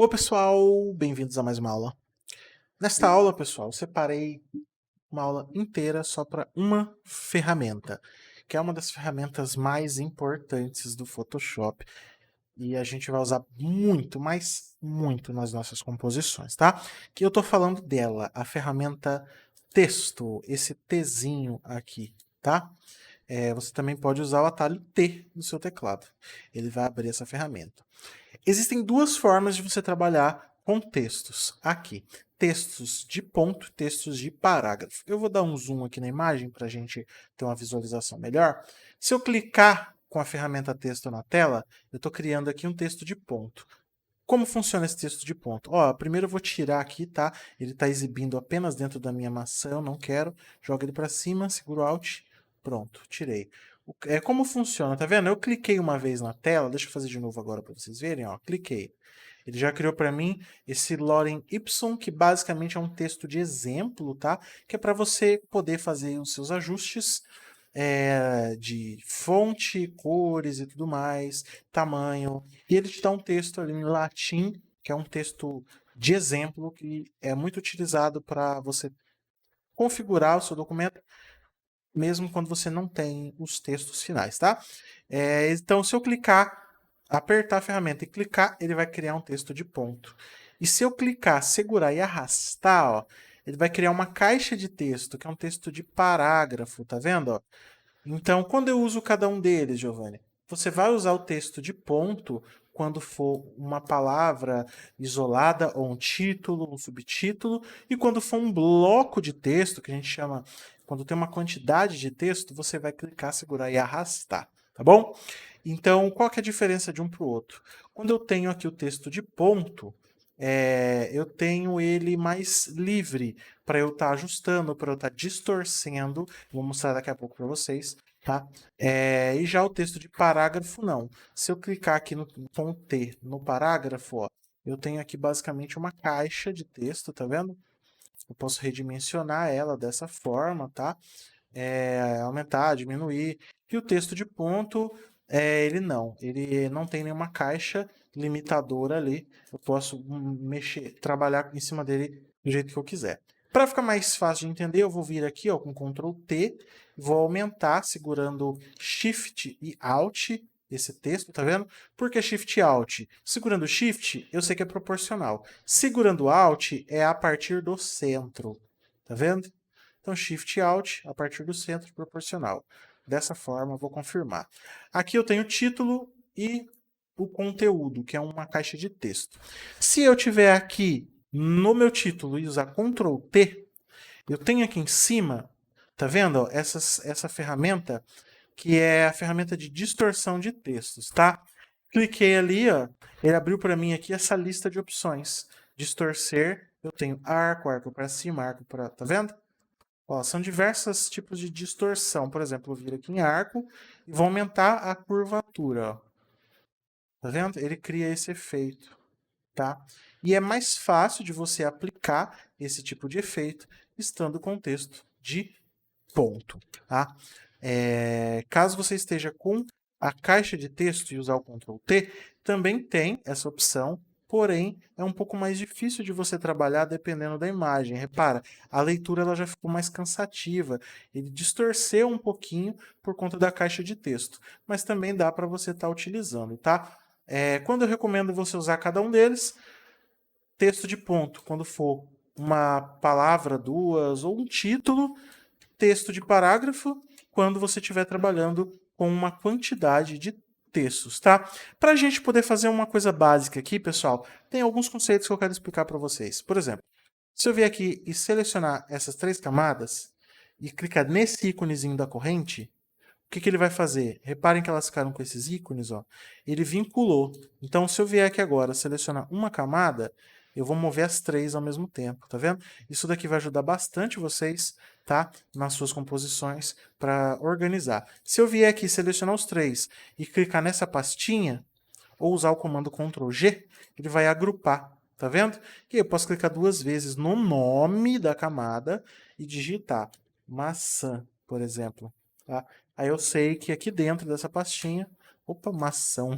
Oi, pessoal, bem-vindos a mais uma aula. Nesta aula, pessoal, eu separei uma aula inteira só para uma ferramenta, que é uma das ferramentas mais importantes do Photoshop e a gente vai usar muito, mas muito nas nossas composições, tá? Que eu tô falando dela, a ferramenta texto, esse Tzinho aqui, tá? Você também pode usar o atalho T no seu teclado. Ele vai abrir essa ferramenta. Existem duas formas de você trabalhar com textos aqui. Textos de ponto, textos de parágrafo. Eu vou dar um zoom aqui na imagem para a gente ter uma visualização melhor. Se eu clicar com a ferramenta texto na tela, eu estou criando aqui um texto de ponto. Como funciona esse texto de ponto? Ó, primeiro eu vou tirar aqui, tá? Ele está exibindo apenas dentro da minha maçã, eu não quero. Joga ele para cima, seguro Alt, pronto, tirei. Como funciona, tá vendo? Eu cliquei uma vez na tela, deixa eu fazer de novo agora para vocês verem, ó, cliquei. Ele já criou para mim esse Lorem Ipsum, que basicamente é um texto de exemplo, tá? Que é para você poder fazer os seus ajustes de fonte, cores e tudo mais, tamanho. E ele te dá um texto ali em latim, que é um texto de exemplo, que é muito utilizado para você configurar o seu documento, mesmo quando você não tem os textos finais, tá? Então, se eu clicar, apertar a ferramenta e clicar, ele vai criar um texto de ponto. E se eu clicar, segurar e arrastar, ó, ele vai criar uma caixa de texto, que é um texto de parágrafo, tá vendo? Ó? Então, quando eu uso cada um deles, Giovanni, você vai usar o texto de ponto quando for uma palavra isolada, ou um título, um subtítulo, e quando for um bloco de texto, que a gente chama, quando tem uma quantidade de texto, você vai clicar, segurar e arrastar, tá bom? Então, qual que é a diferença de um para o outro? Quando eu tenho aqui o texto de ponto, eu tenho ele mais livre para eu estar ajustando, para eu estar distorcendo. Vou mostrar daqui a pouco para vocês, tá? E já o texto de parágrafo, não. Se eu clicar aqui no ponto T, no parágrafo, ó, eu tenho aqui basicamente uma caixa de texto, tá vendo? Eu posso redimensionar ela dessa forma, tá? Aumentar, diminuir. E o texto de ponto, ele não tem nenhuma caixa limitadora ali. Eu posso mexer, trabalhar em cima dele do jeito que eu quiser. Para ficar mais fácil de entender, eu vou vir aqui ó, com Ctrl T, vou aumentar segurando Shift e Alt esse texto, tá vendo? Por que Shift e Alt? Segurando Shift, eu sei que é proporcional. Segurando Alt é a partir do centro, tá vendo? Então, Shift Alt a partir do centro proporcional. Dessa forma, eu vou confirmar. Aqui eu tenho o título e o conteúdo, que é uma caixa de texto. Se eu tiver aqui no meu título e usar Ctrl T, eu tenho aqui em cima, tá vendo? Ó, essa ferramenta, que é a ferramenta de distorção de textos, tá? Cliquei ali, ó, ele abriu para mim aqui essa lista de opções. Distorcer, eu tenho arco, arco para cima, arco para... Tá vendo? Ó, são diversos tipos de distorção. Por exemplo, eu viro aqui em arco e vou aumentar a curvatura. Ó. Tá vendo? Ele cria esse efeito. Tá? E é mais fácil de você aplicar esse tipo de efeito estando com o texto de ponto. Tá? Caso você esteja com a caixa de texto e usar o Ctrl T, também tem essa opção, porém é um pouco mais difícil de você trabalhar dependendo da imagem. Repara, a leitura ela já ficou mais cansativa, ele distorceu um pouquinho por conta da caixa de texto, mas também dá para você estar utilizando, tá? Quando eu recomendo você usar cada um deles, texto de ponto, quando for uma palavra, duas ou um título, texto de parágrafo quando você estiver trabalhando com uma quantidade de textos, tá? Para a gente poder fazer uma coisa básica aqui, pessoal, tem alguns conceitos que eu quero explicar para vocês. Por exemplo, se eu vier aqui e selecionar essas três camadas e clicar nesse íconezinho da corrente, o que ele vai fazer? Reparem que elas ficaram com esses ícones, ó. Ele vinculou. Então, se eu vier aqui agora selecionar uma camada, eu vou mover as três ao mesmo tempo, tá vendo? Isso daqui vai ajudar bastante vocês, tá? Nas suas composições para organizar. Se eu vier aqui selecionar os três e clicar nessa pastinha, ou usar o comando Ctrl G, ele vai agrupar, tá vendo? E eu posso clicar duas vezes no nome da camada e digitar maçã, por exemplo, tá? Aí eu sei que aqui dentro dessa pastinha, opa, maçã,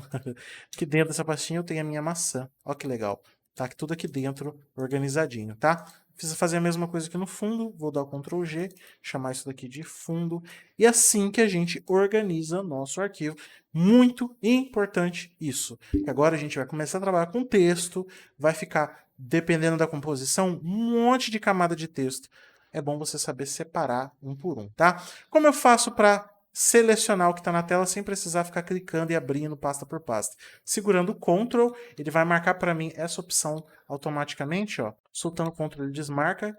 aqui dentro dessa pastinha eu tenho a minha maçã, olha que legal. Tá tudo aqui dentro organizadinho, tá? Precisa fazer a mesma coisa aqui no fundo, vou dar o Ctrl G, chamar isso daqui de fundo, e assim que a gente organiza nosso arquivo. Muito importante isso. Que agora a gente vai começar a trabalhar com texto, vai ficar, dependendo da composição, um monte de camada de texto. É bom você saber separar um por um, tá? Como eu faço para selecionar o que está na tela sem precisar ficar clicando e abrindo pasta por pasta? Segurando o Ctrl, ele vai marcar para mim essa opção automaticamente, ó. Soltando o Ctrl, ele desmarca,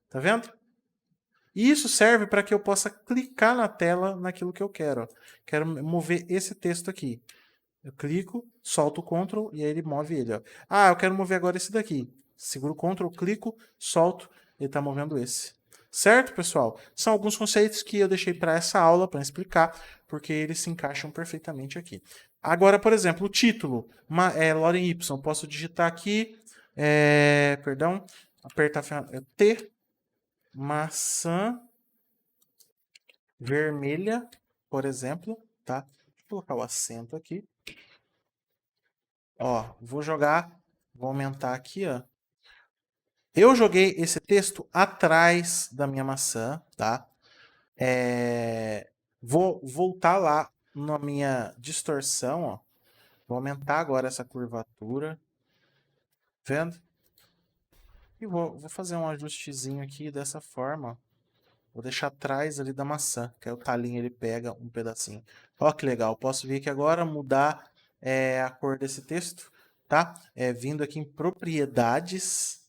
tá vendo? E isso serve para que eu possa clicar na tela naquilo que eu quero. Ó. Quero mover esse texto aqui. Eu clico, solto o Ctrl e aí ele move ele. Ó. Ah, eu quero mover agora esse daqui. Seguro o Ctrl, clico, solto, ele está movendo esse. Certo, pessoal? São alguns conceitos que eu deixei para essa aula, para explicar, porque eles se encaixam perfeitamente aqui. Agora, por exemplo, o título, Lorem Y. Posso digitar aqui, perdão, apertar T, maçã vermelha, por exemplo, tá? Deixa eu colocar o acento aqui. Ó, vou aumentar aqui, ó. Eu joguei esse texto atrás da minha maçã, tá? Vou voltar lá na minha distorção, ó. Vou aumentar agora essa curvatura, vendo? E vou fazer um ajustezinho aqui dessa forma, ó. Vou deixar atrás ali da maçã, que aí o talinho ele pega um pedacinho. Ó que legal, posso vir aqui agora mudar a cor desse texto, tá? Vindo aqui em propriedades,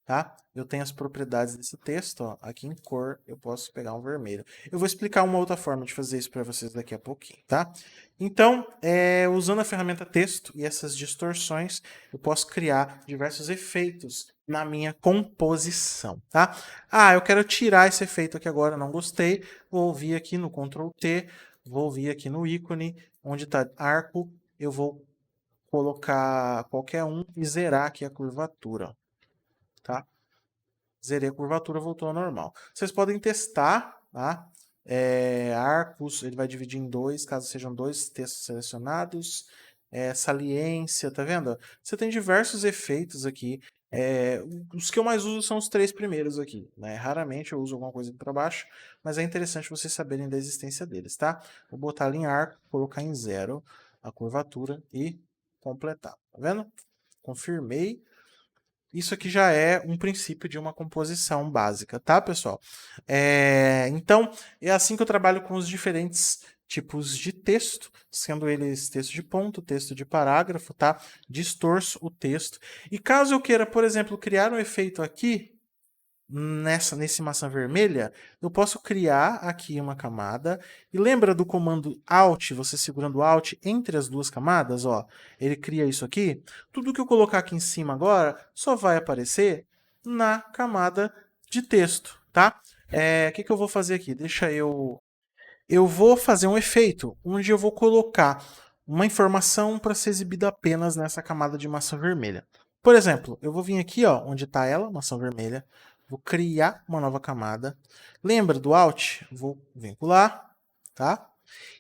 tá? Eu tenho as propriedades desse texto, ó. Aqui em cor eu posso pegar um vermelho. Eu vou explicar uma outra forma de fazer isso para vocês daqui a pouquinho, tá? Então, usando a ferramenta texto e essas distorções, eu posso criar diversos efeitos na minha composição, tá? Ah, eu quero tirar esse efeito aqui agora, não gostei. Vou vir aqui no Ctrl T, vou vir aqui no ícone, onde está arco, eu vou colocar qualquer um e zerar aqui a curvatura, tá? Zerei a curvatura, voltou ao normal. Vocês podem testar, tá? Arcos, ele vai dividir em dois, caso sejam dois textos selecionados. Saliência, tá vendo? Você tem diversos efeitos aqui. Os que eu mais uso são os três primeiros aqui, né? Raramente eu uso alguma coisa para baixo, mas é interessante vocês saberem da existência deles, tá? Vou botar ali em arco, colocar em 0 a curvatura e completar, tá vendo? Confirmei. Isso aqui já é um princípio de uma composição básica, tá, pessoal? Então, é assim que eu trabalho com os diferentes tipos de texto, sendo eles texto de ponto, texto de parágrafo, tá? Distorço o texto. E caso eu queira, por exemplo, criar um efeito aqui, nesse maçã vermelha, eu posso criar aqui uma camada. E lembra do comando Alt, você segurando Alt entre as duas camadas? Ó, ele cria isso aqui. Tudo que eu colocar aqui em cima agora só vai aparecer na camada de texto, tá? O que eu vou fazer aqui? Eu vou fazer um efeito, onde eu vou colocar uma informação para ser exibida apenas nessa camada de maçã vermelha. Por exemplo, eu vou vir aqui, ó, onde está ela, maçã vermelha, vou criar uma nova camada. Lembra do Alt? Vou vincular, tá?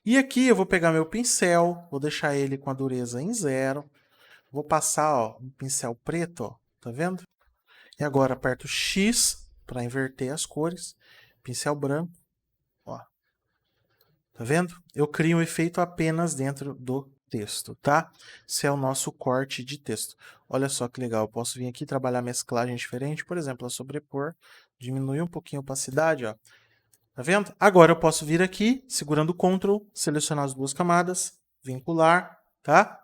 E aqui eu vou pegar meu pincel, vou deixar ele com a dureza em 0. Vou passar, ó, um pincel preto, ó, tá vendo? E agora aperto X para inverter as cores, pincel branco, ó. Tá vendo? Eu crio um efeito apenas dentro do texto, tá? Esse é o nosso corte de texto. Olha só que legal, eu posso vir aqui trabalhar mesclagem diferente, por exemplo, a sobrepor, diminuir um pouquinho a opacidade, ó. Tá vendo? Agora eu posso vir aqui, segurando o Ctrl, selecionar as duas camadas, vincular, tá?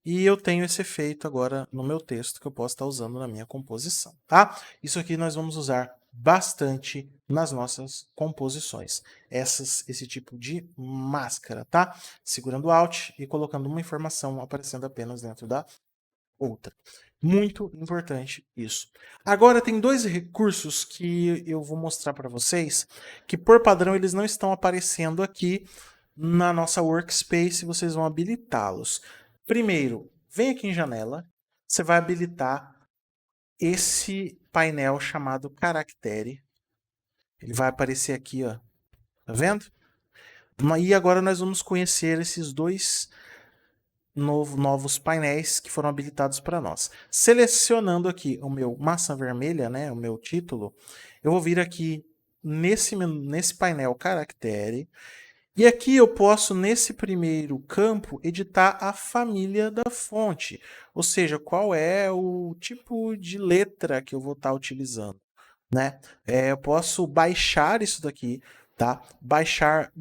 E eu tenho esse efeito agora no meu texto que eu posso estar usando na minha composição, tá? Isso aqui nós vamos usar bastante nas nossas composições. Esse tipo de máscara, tá? Segurando Alt e colocando uma informação aparecendo apenas dentro da outra. Muito importante isso. Agora tem dois recursos que eu vou mostrar para vocês, que por padrão eles não estão aparecendo aqui na nossa workspace, vocês vão habilitá-los. Primeiro, vem aqui em janela, você vai habilitar esse painel chamado caractere. Ele vai aparecer aqui, ó. Tá vendo? E agora nós vamos conhecer esses dois novos painéis que foram habilitados para nós. Selecionando aqui o meu maçã vermelha, né, o meu título, eu vou vir aqui nesse painel caractere, e aqui eu posso, nesse primeiro campo, editar a família da fonte, ou seja, qual é o tipo de letra que eu vou estar utilizando, né? Eu posso baixar isso daqui, tá? Baixar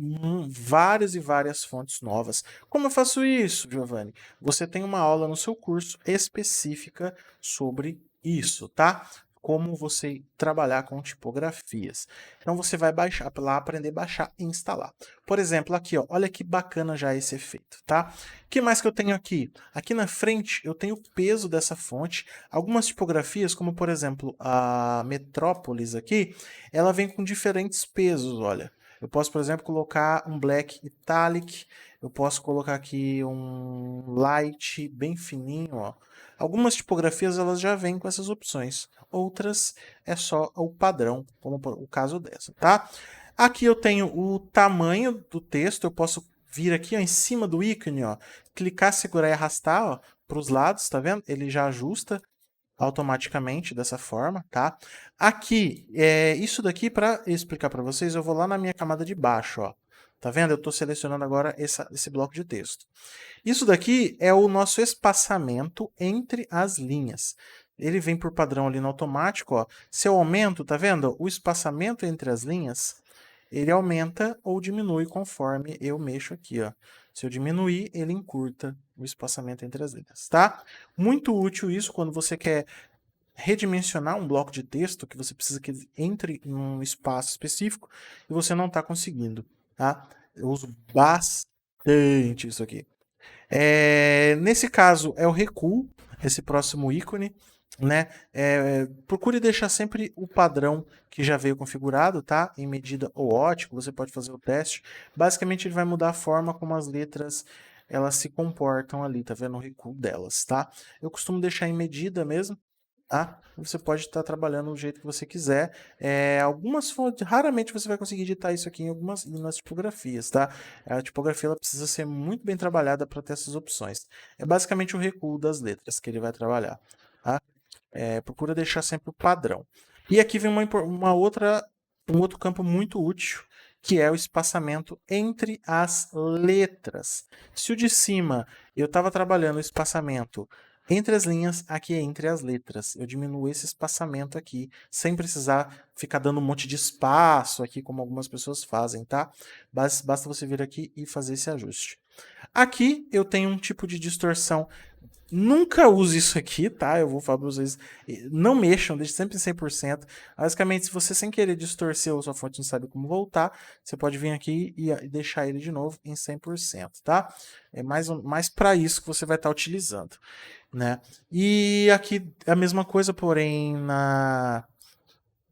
várias e várias fontes novas. Como eu faço isso, Giovanni? Você tem uma aula no seu curso específica sobre isso, tá? Como você trabalhar com tipografias. Então você vai baixar lá, aprender a baixar e instalar. Por exemplo, aqui, ó, olha que bacana já esse efeito, tá? O que mais que eu tenho aqui? Aqui na frente eu tenho o peso dessa fonte. Algumas tipografias, como por exemplo a Metrópolis aqui, ela vem com diferentes pesos, olha. Eu posso, por exemplo, colocar um black italic, eu posso colocar aqui um light bem fininho, ó. Algumas tipografias elas já vêm com essas opções, outras é só o padrão, como o caso dessa, tá? Aqui eu tenho o tamanho do texto, eu posso vir aqui ó, em cima do ícone, ó, clicar, segurar e arrastar para os lados, tá vendo? Ele já ajusta automaticamente dessa forma, tá? Aqui, isso daqui, para explicar para vocês, eu vou lá na minha camada de baixo, ó. Tá vendo? Eu estou selecionando agora esse bloco de texto. Isso daqui é o nosso espaçamento entre as linhas. Ele vem por padrão ali no automático, ó. Se eu aumento, tá vendo? O espaçamento entre as linhas, ele aumenta ou diminui conforme eu mexo aqui, ó. Se eu diminuir, ele encurta o espaçamento entre as linhas, tá? Muito útil isso quando você quer redimensionar um bloco de texto que você precisa que entre em um espaço específico e você não está conseguindo, tá? Eu uso bastante isso aqui. Nesse caso, é o recuo, esse próximo ícone, né? Procure deixar sempre o padrão que já veio configurado, tá? Em medida ou ótico, você pode fazer o teste. Basicamente, ele vai mudar a forma como as letras elas se comportam ali, tá vendo? O recuo delas, tá? Eu costumo deixar em medida mesmo, tá? Você pode estar trabalhando do jeito que você quiser. Algumas fontes, raramente você vai conseguir editar isso aqui nas tipografias, tá? A tipografia ela precisa ser muito bem trabalhada para ter essas opções. É basicamente o recuo das letras que ele vai trabalhar, tá? Procura deixar sempre o padrão. E aqui vem um outro campo muito útil, que é o espaçamento entre as letras. Se o de cima eu estava trabalhando o espaçamento entre as linhas, aqui é entre as letras. Eu diminuo esse espaçamento aqui, sem precisar ficar dando um monte de espaço aqui, como algumas pessoas fazem, tá? Basta você vir aqui e fazer esse ajuste. Aqui eu tenho um tipo de distorção. Nunca use isso aqui, tá? Eu vou falar para vocês. Não mexam, deixe sempre em 100%. Basicamente, se você sem querer distorcer ou sua fonte não sabe como voltar, você pode vir aqui e deixar ele de novo em 100%, tá? É mais para isso que você vai estar utilizando, né? E aqui é a mesma coisa, porém na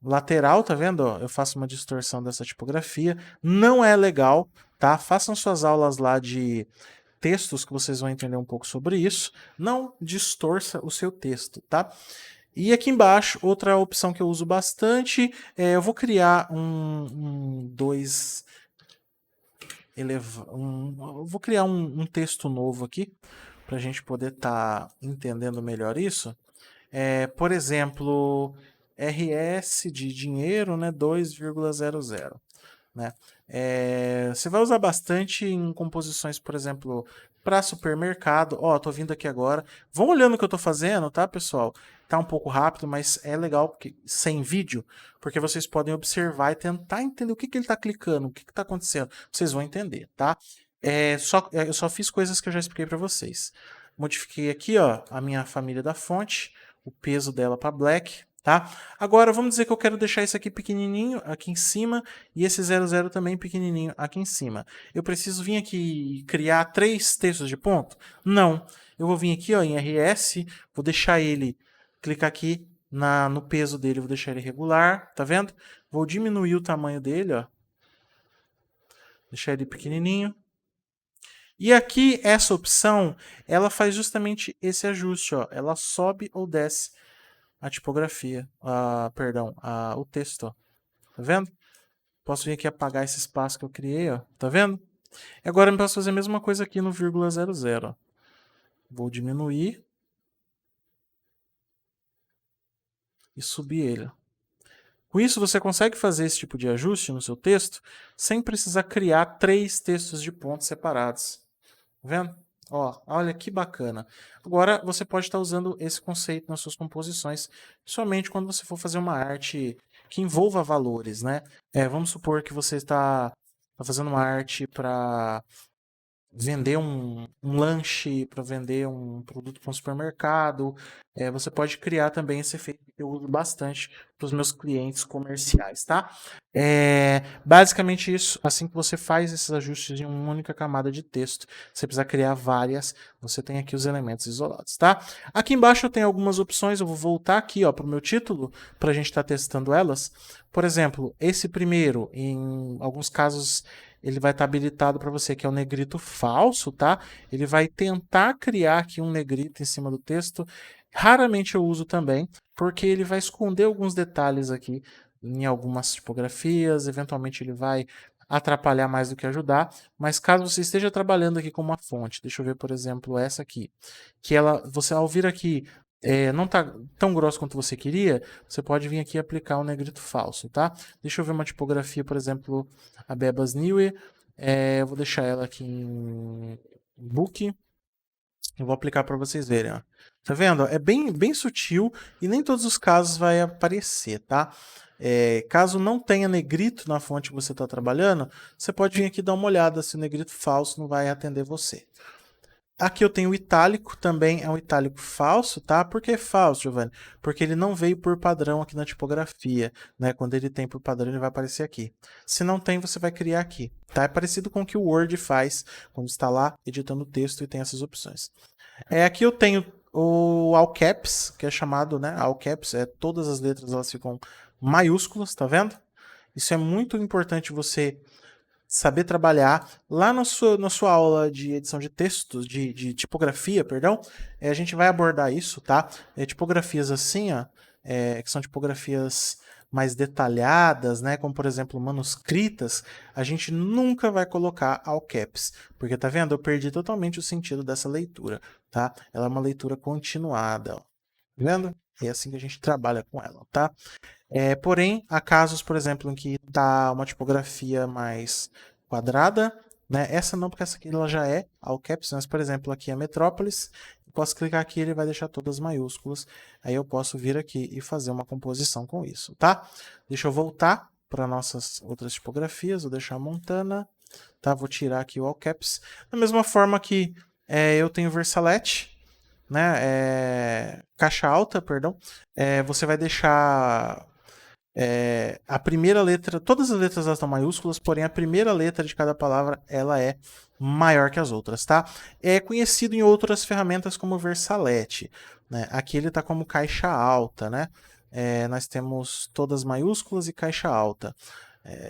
lateral, tá vendo? Ó, eu faço uma distorção dessa tipografia. Não é legal, tá? Façam suas aulas lá de textos que vocês vão entender um pouco sobre isso. Não distorça o seu texto, tá? E aqui embaixo, outra opção que eu uso bastante, eu vou criar eu vou criar um texto novo aqui, para a gente poder estar entendendo melhor isso. Por exemplo, RS de dinheiro, né, 2,00. Né? Você vai usar bastante em composições, por exemplo, para supermercado. Ó, tô vindo aqui agora. Vão olhando o que eu tô fazendo, tá, pessoal? Tá um pouco rápido, mas é legal porque sem vídeo, porque vocês podem observar e tentar entender o que que ele tá clicando, o que que tá acontecendo. Vocês vão entender, tá? Eu só fiz coisas que eu já expliquei para vocês. Modifiquei aqui, ó, a minha família da fonte, o peso dela para black, tá? Agora vamos dizer que eu quero deixar isso aqui pequenininho aqui em cima e esse 00 também pequenininho aqui em cima. Eu preciso vir aqui e criar 3 textos de ponto? Não. Eu vou vir aqui ó, em RS, vou deixar ele, clicar aqui no peso dele, vou deixar ele regular, tá vendo? Vou diminuir o tamanho dele, ó. Deixar ele pequenininho. E aqui, essa opção, ela faz justamente esse ajuste, ó. Ela sobe ou desce a tipografia, o texto, ó. Tá vendo? Posso vir aqui apagar esse espaço que eu criei, ó. Tá vendo? E agora eu posso fazer a mesma coisa aqui no 0,00, ó. Vou diminuir e subir ele. Com isso, você consegue fazer esse tipo de ajuste no seu texto sem precisar criar 3 textos de pontos separados. Tá vendo? Ó, olha que bacana. Agora, você pode estar usando esse conceito nas suas composições, somente quando você for fazer uma arte que envolva valores, né? Vamos supor que você está fazendo uma arte para vender um lanche, para vender um produto para um supermercado. Você pode criar também esse efeito que eu uso bastante para os meus clientes comerciais, tá? Basicamente isso, assim que você faz esses ajustes em uma única camada de texto, você precisa criar várias, você tem aqui os elementos isolados, tá? Aqui embaixo eu tenho algumas opções, eu vou voltar aqui para o meu título, para a gente estar testando elas. Por exemplo, esse primeiro, em alguns casos ele vai estar habilitado para você, que é o negrito falso, tá? Ele vai tentar criar aqui um negrito em cima do texto. Raramente eu uso também, porque ele vai esconder alguns detalhes aqui em algumas tipografias, eventualmente ele vai atrapalhar mais do que ajudar, mas caso você esteja trabalhando aqui com uma fonte, deixa eu ver, por exemplo, essa aqui, que você ao vir aqui não está tão grosso quanto você queria, você pode vir aqui e aplicar um negrito falso, tá? Deixa eu ver uma tipografia, por exemplo, a Bebas Neue. Eu vou deixar ela aqui em book. Eu vou aplicar para vocês verem. Ó. Tá vendo? É bem sutil e nem todos os casos vai aparecer, tá? Caso não tenha negrito na fonte que você está trabalhando, você pode vir aqui dar uma olhada se o negrito falso não vai atender você. Aqui eu tenho o itálico, também é um itálico falso, tá? Por que falso, Giovanni? Porque ele não veio por padrão aqui na tipografia, né? Quando ele tem por padrão, ele vai aparecer aqui. Se não tem, você vai criar aqui, tá? É parecido com o que o Word faz quando está lá editando o texto e tem essas opções. Aqui eu tenho o All Caps, que é chamado, né? All Caps, todas as letras elas ficam maiúsculas, tá vendo? Isso é muito importante você saber trabalhar. Lá na sua aula de edição de textos, de tipografia, perdão, a gente vai abordar isso, tá? Tipografias assim, ó, que são tipografias mais detalhadas, né, como por exemplo manuscritas, a gente nunca vai colocar all caps, porque tá vendo? Eu perdi totalmente o sentido dessa leitura, tá? Ela é uma leitura continuada, ó. Tá vendo? É assim que a gente trabalha com ela, tá? Porém, há casos, por exemplo, em que está uma tipografia mais quadrada, né? Essa não, porque essa aqui ela já é all caps, mas, por exemplo, aqui é Metrópolis. Eu posso clicar aqui, ele vai deixar todas maiúsculas. Aí eu posso vir aqui e fazer uma composição com isso, tá? Deixa eu voltar para nossas outras tipografias. Vou deixar Montana, tá? Vou tirar aqui o all caps. Da mesma forma que eu tenho Versalete, né? Caixa alta, perdão. Você vai deixar a primeira letra, todas as letras elas estão maiúsculas, porém a primeira letra de cada palavra ela é maior que as outras, tá? É conhecido em outras ferramentas como Versalete, né? Aqui ele está como caixa alta, né? Nós temos todas maiúsculas e caixa alta.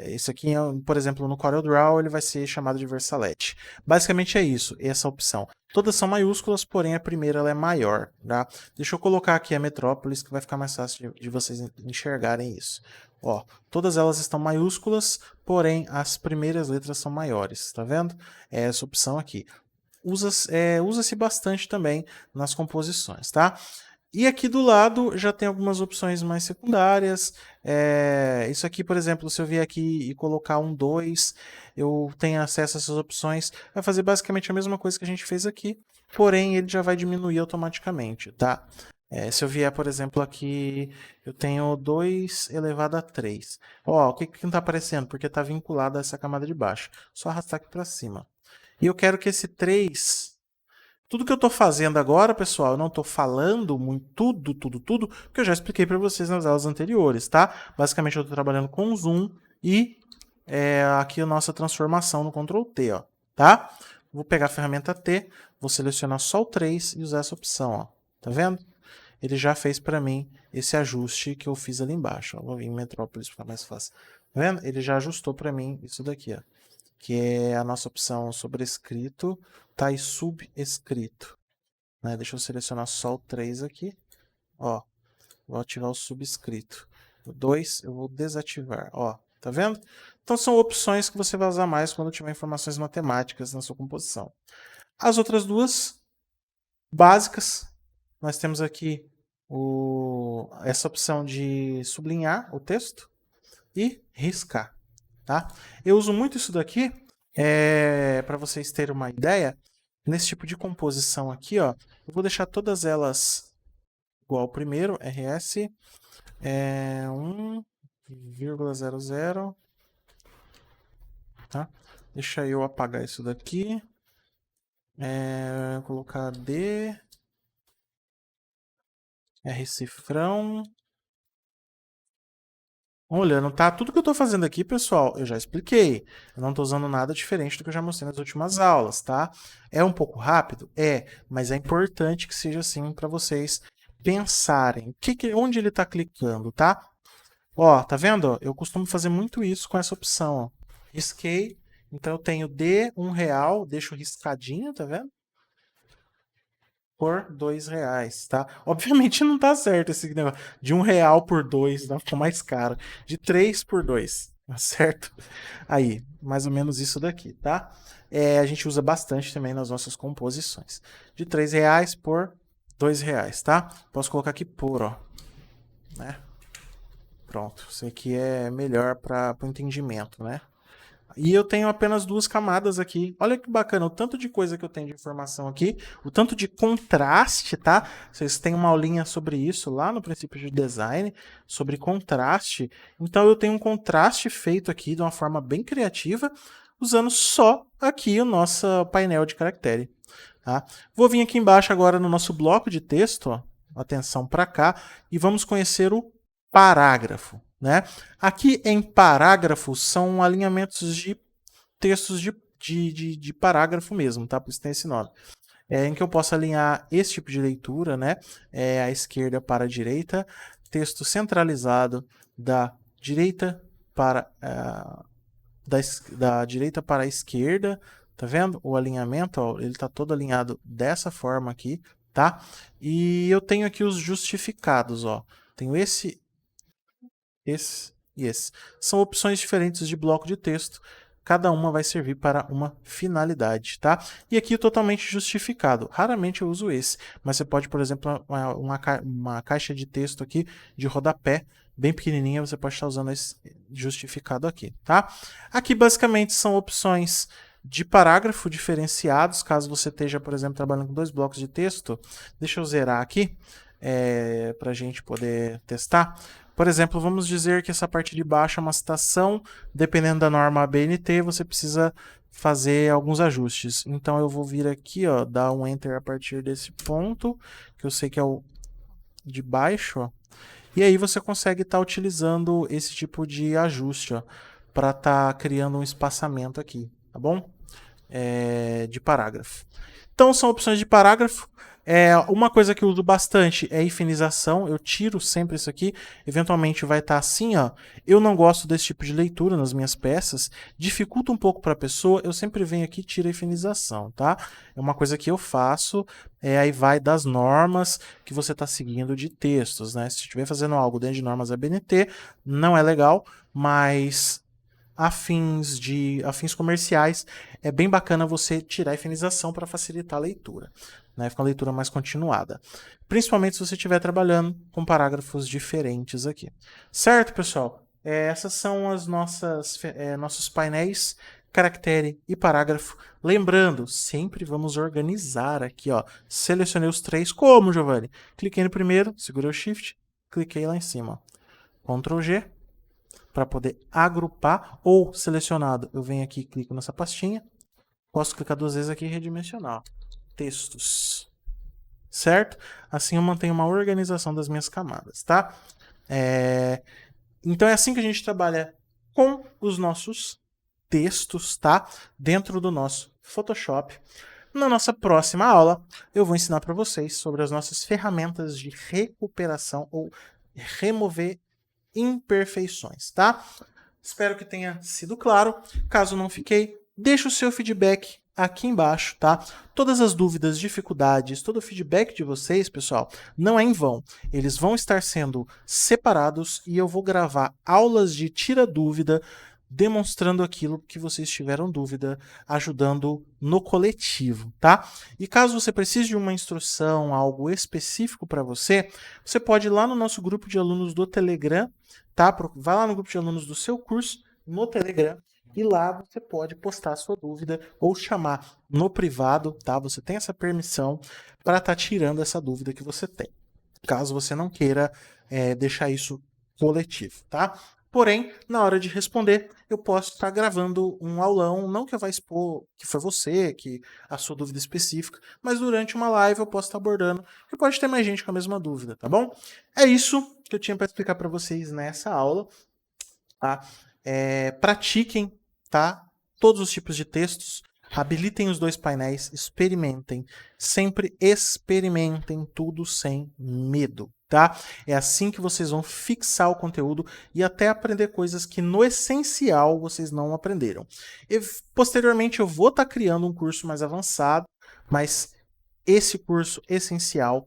Isso aqui, por exemplo, no CorelDRAW ele vai ser chamado de Versalete. Basicamente é isso, essa opção. Todas são maiúsculas, porém a primeira ela é maior. Tá? Deixa eu colocar aqui a Metrópolis, que vai ficar mais fácil de vocês enxergarem isso. Ó, todas elas estão maiúsculas, porém as primeiras letras são maiores. Tá vendo? É essa opção aqui. Usa-se bastante também nas composições, tá? E aqui do lado já tem algumas opções mais secundárias. Isso aqui, por exemplo, se eu vier aqui e colocar um 2, eu tenho acesso a essas opções. Vai fazer basicamente a mesma coisa que a gente fez aqui, porém ele já vai diminuir automaticamente, tá? Se eu vier, por exemplo, aqui, eu tenho 2 elevado a 3. Ó, o que não está aparecendo? Porque está vinculado a essa camada de baixo. Só arrastar aqui para cima. E eu quero que esse 3 tudo que eu estou fazendo agora, pessoal, eu não estou falando muito, tudo, porque eu já expliquei para vocês nas aulas anteriores, tá? Basicamente, eu estou trabalhando com zoom e aqui a nossa transformação no Ctrl T, ó, tá? Vou pegar a ferramenta T, vou selecionar só o 3 e usar essa opção, ó. Tá vendo? Ele já fez para mim esse ajuste que eu fiz ali embaixo. Ó. Vou vir em Metrópolis para ficar mais fácil. Tá vendo? Ele já ajustou para mim isso daqui, ó, que é a nossa opção sobrescrito, tá, e subscrito. Né? Deixa eu selecionar só o 3 aqui. Ó, vou ativar o subscrito. O 2 eu vou desativar. Ó, tá vendo? Então são opções que você vai usar mais quando tiver informações matemáticas na sua composição. As outras duas básicas. Nós temos aqui essa opção de sublinhar o texto e riscar, tá? Eu uso muito isso daqui para vocês terem uma ideia. Nesse tipo de composição aqui, ó, eu vou deixar todas elas igual ao primeiro, RS 1,00, tá? Deixa eu apagar isso daqui. Colocar D, R cifrão. Olha, não tá tudo que eu estou fazendo aqui, pessoal, eu já expliquei. Eu não estou usando nada diferente do que eu já mostrei nas últimas aulas, tá? É um pouco rápido? Mas é importante que seja assim para vocês pensarem. Onde ele está clicando, tá? Ó, tá vendo? Eu costumo fazer muito isso com essa opção, ó. Risquei, então eu tenho D, R$1, deixo riscadinho, tá vendo? Por R$2, tá? Obviamente não tá certo esse negócio de R$1 por 2, não ficou mais caro. De 3 por 2, tá certo? Aí, mais ou menos isso daqui, tá? A gente usa bastante também nas nossas composições. De R$3 por R$2, tá? Posso colocar aqui por, ó, né? Pronto, isso aqui é melhor para o entendimento, né? E eu tenho apenas 2 camadas aqui. Olha que bacana, o tanto de coisa que eu tenho de informação aqui, o tanto de contraste, tá? Vocês têm uma aulinha sobre isso lá no princípio de design, sobre contraste. Então eu tenho um contraste feito aqui de uma forma bem criativa, usando só aqui o nosso painel de caractere. Tá? Vou vir aqui embaixo agora no nosso bloco de texto, ó. Atenção para cá, e vamos conhecer o parágrafo. Né? Aqui em parágrafo são alinhamentos de textos de parágrafo mesmo, tá? Por isso tem esse nome. Em que eu posso alinhar esse tipo de leitura, né? A esquerda para a direita, texto centralizado da direita para da direita para a esquerda, tá vendo? O alinhamento, ó, ele está todo alinhado dessa forma aqui, tá? E eu tenho aqui os justificados, ó. Tenho esse e esse. São opções diferentes de bloco de texto. Cada uma vai servir para uma finalidade, tá? E aqui totalmente justificado. Raramente eu uso esse, mas você pode, por exemplo, uma caixa de texto aqui de rodapé, bem pequenininha, você pode estar usando esse justificado aqui, tá? Aqui basicamente são opções de parágrafo diferenciados, caso você esteja, por exemplo, trabalhando com 2 blocos de texto. Deixa eu zerar aqui para a gente poder testar. Por exemplo, vamos dizer que essa parte de baixo é uma citação, dependendo da norma ABNT, você precisa fazer alguns ajustes. Então eu vou vir aqui, ó, dar um enter a partir desse ponto, que eu sei que é o de baixo, ó. E aí você consegue estar utilizando esse tipo de ajuste, ó, para estar criando um espaçamento aqui, tá bom? De parágrafo. Então são opções de parágrafo. Uma coisa que eu uso bastante é hifenização. Eu tiro sempre isso aqui. Eventualmente vai estar assim, ó. Eu não gosto desse tipo de leitura nas minhas peças. Dificulta um pouco para a pessoa. Eu sempre venho aqui e tiro a hifenização, tá? É uma coisa que eu faço. Aí vai das normas que você está seguindo de textos, né? Se estiver fazendo algo dentro de normas ABNT, não é legal, mas afins comerciais, é bem bacana você tirar a hifenização para facilitar a leitura, né? Fica uma leitura mais continuada. Principalmente se você estiver trabalhando com parágrafos diferentes aqui. Certo, pessoal? Essas são as nossos painéis, caractere e parágrafo. Lembrando, sempre vamos organizar aqui, ó. Selecionei os 3. Como, Giovanni? Cliquei no primeiro, segurei o Shift, cliquei lá em cima. Ctrl G para poder agrupar, ou selecionado, eu venho aqui e clico nessa pastinha, posso clicar 2 vezes aqui e redimensionar. Textos. Certo? Assim eu mantenho uma organização das minhas camadas, tá? Então é assim que a gente trabalha com os nossos textos, tá? Dentro do nosso Photoshop. Na nossa próxima aula, eu vou ensinar para vocês sobre as nossas ferramentas de recuperação ou remover imperfeições, tá? Espero que tenha sido claro. Caso não fiquei, deixa o seu feedback aqui embaixo, tá? Todas as dúvidas, dificuldades, todo o feedback de vocês, pessoal, não é em vão. Eles vão estar sendo separados e eu vou gravar aulas de tira dúvida demonstrando aquilo que vocês tiveram dúvida, ajudando no coletivo, tá? E caso você precise de uma instrução, algo específico para você, você pode ir lá no nosso grupo de alunos do Telegram, tá? Vai lá no grupo de alunos do seu curso, no Telegram, e lá você pode postar a sua dúvida ou chamar no privado, tá? Você tem essa permissão para estar tirando essa dúvida que você tem, caso você não queira deixar isso coletivo, tá? Porém, na hora de responder, eu posso estar gravando um aulão, não que eu vá expor que foi você, que a sua dúvida específica, mas durante uma live eu posso estar abordando, e pode ter mais gente com a mesma dúvida, tá bom? É isso que eu tinha para explicar para vocês nessa aula, tá? Pratiquem, tá? Todos os tipos de textos, habilitem os 2 painéis, experimentem, sempre experimentem tudo sem medo, tá? É assim que vocês vão fixar o conteúdo e até aprender coisas que no essencial vocês não aprenderam. E, posteriormente eu vou estar criando um curso mais avançado, mas esse curso essencial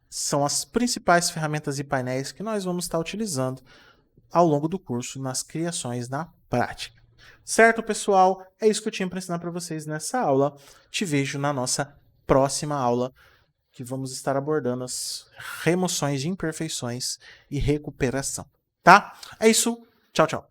são as principais ferramentas e painéis que nós vamos estar utilizando ao longo do curso nas criações na prática. Certo, pessoal? É isso que eu tinha para ensinar para vocês nessa aula. Te vejo na nossa próxima aula, que vamos estar abordando as remoções de imperfeições e recuperação. Tá? É isso. Tchau, tchau.